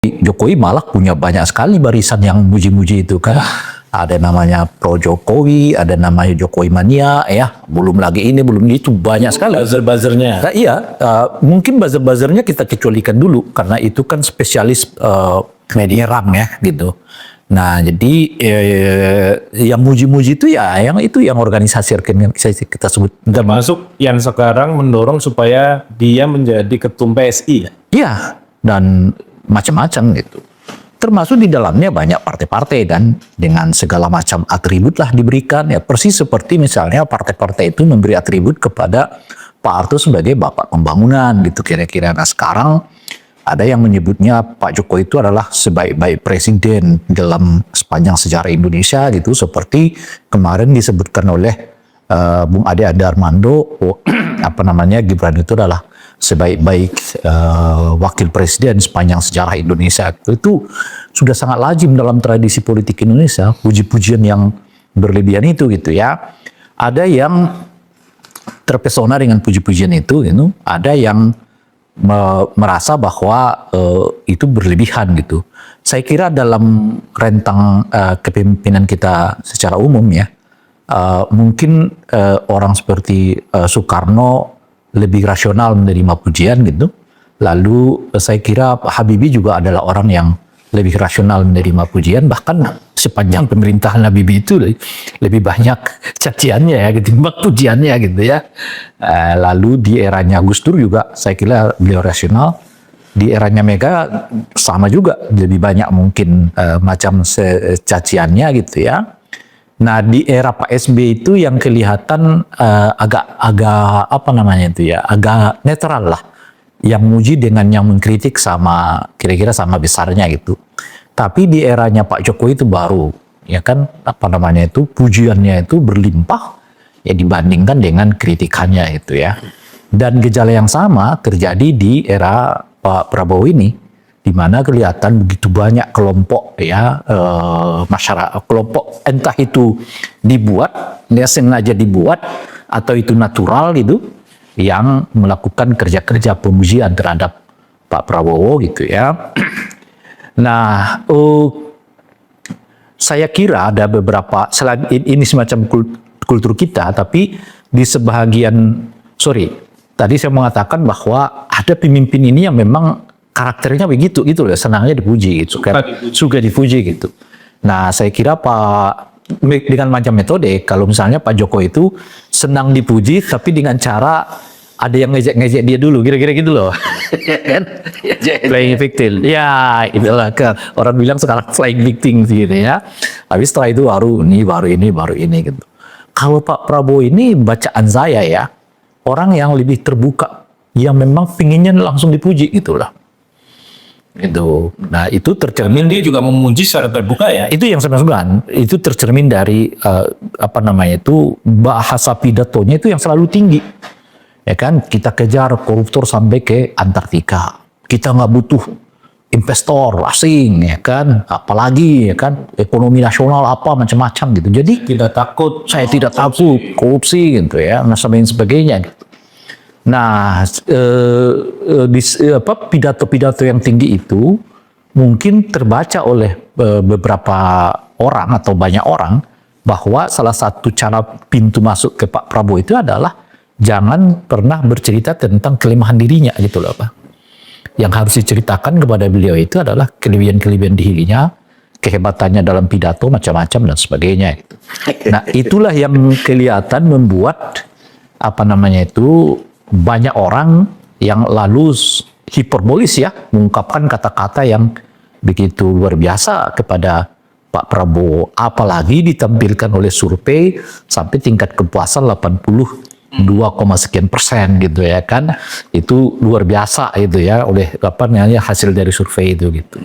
Jokowi malah punya banyak sekali barisan yang muji-muji itu kan. Ada namanya Pro Jokowi, ada namanya Jokowi Mania, ya. Belum lagi ini, belum itu, banyak sekali. Buzzer-buzzernya. Nah, iya, mungkin buzzer-buzzernya kita kecualikan dulu karena itu kan spesialis media RAM ya, gitu. Nah, jadi yang muji-muji itu ya, yang organisasi kita sebut. Termasuk yang sekarang mendorong supaya dia menjadi ketum PSI ya? Iya, dan macam-macam gitu. Termasuk di dalamnya banyak partai-partai dan dengan segala macam atribut lah diberikan ya, persis seperti misalnya partai-partai itu memberi atribut kepada Pak Harto sebagai bapak pembangunan gitu kira-kira. Nah, sekarang ada yang menyebutnya Pak Jokowi itu adalah sebaik-baik presiden dalam sepanjang sejarah Indonesia gitu, seperti kemarin disebutkan oleh Bung Ade Armando Gibran itu adalah sebaik-baik wakil presiden sepanjang sejarah Indonesia. Itu sudah sangat lazim dalam tradisi politik Indonesia, puji-pujian yang berlebihan itu gitu ya. Ada yang terpesona dengan puji-pujian itu, ada yang merasa bahwa itu berlebihan gitu. Saya kira dalam rentang kepemimpinan kita secara umum ya, mungkin orang seperti Soekarno lebih rasional menerima pujian gitu. Lalu saya kira Pak Habibie juga adalah orang yang lebih rasional menerima pujian. Bahkan sepanjang pemerintahan Habibie itu lebih banyak caciannya ya, ketimbang pujiannya gitu ya. Lalu di eranya Gus Dur juga saya kira beliau rasional. Di eranya Mega sama juga, lebih banyak mungkin macam caciannya gitu ya. Nah, di era Pak SBY itu yang kelihatan agak agak netral lah. Yang muji dengan yang mengkritik sama kira-kira sama besarnya gitu. Tapi di eranya Pak Jokowi itu baru, ya kan pujiannya itu berlimpah ya dibandingkan dengan kritikannya itu ya. Dan gejala yang sama terjadi di era Pak Prabowo ini, di mana kelihatan begitu banyak kelompok ya masyarakat, kelompok entah itu dibuat, dia sengaja dibuat atau itu natural gitu, yang melakukan kerja-kerja pemujian terhadap Pak Prabowo gitu ya. Nah, saya kira ada beberapa, selain ini semacam kultur kita, tapi di sebahagian, tadi saya mengatakan bahwa ada pemimpin ini yang memang karakternya begitu gitu loh, senangnya dipuji gitu kan, suka dipuji gitu. Nah, saya kira dengan macam metode, kalau misalnya Pak Jokowi itu senang dipuji tapi dengan cara ada yang ngejek-ngejek dia dulu, kira-kira gitu loh. Kan? Playing victim. Ya, itulah kan orang bilang sekarang playing victim gitu ya. Tapi setelah itu baru ini gitu. Kalau Pak Prabowo ini bacaan saya ya, orang yang lebih terbuka, yang memang pinginnya langsung dipuji gitu lah. Gitu. Nah, itu tercermin, dia juga memuji secara terbuka ya. Itu yang saya maksudkan. Itu tercermin dari bahasa pidatonya itu yang selalu tinggi. Ya kan, kita kejar koruptor sampai ke Antartika. Kita nggak butuh investor asing, ya kan, apalagi ya kan ekonomi nasional apa macam-macam gitu. Jadi saya tidak takut korupsi gitu ya, dan sebagainya gitu. Nah, pidato-pidato yang tinggi itu mungkin terbaca oleh beberapa orang atau banyak orang bahwa salah satu cara pintu masuk ke Pak Prabowo itu adalah jangan pernah bercerita tentang kelemahan dirinya gitu loh Pak. Yang harus diceritakan kepada beliau itu adalah kelebihan-kelebihan dirinya, kehebatannya dalam pidato macam-macam dan sebagainya gitu. Nah, itulah yang kelihatan membuat banyak orang yang lalu hiperbolis ya, mengungkapkan kata-kata yang begitu luar biasa kepada Pak Prabowo. Apalagi ditampilkan oleh survei sampai tingkat kepuasan 82, sekian% gitu ya kan. Itu luar biasa itu ya oleh hasil dari survei itu gitu.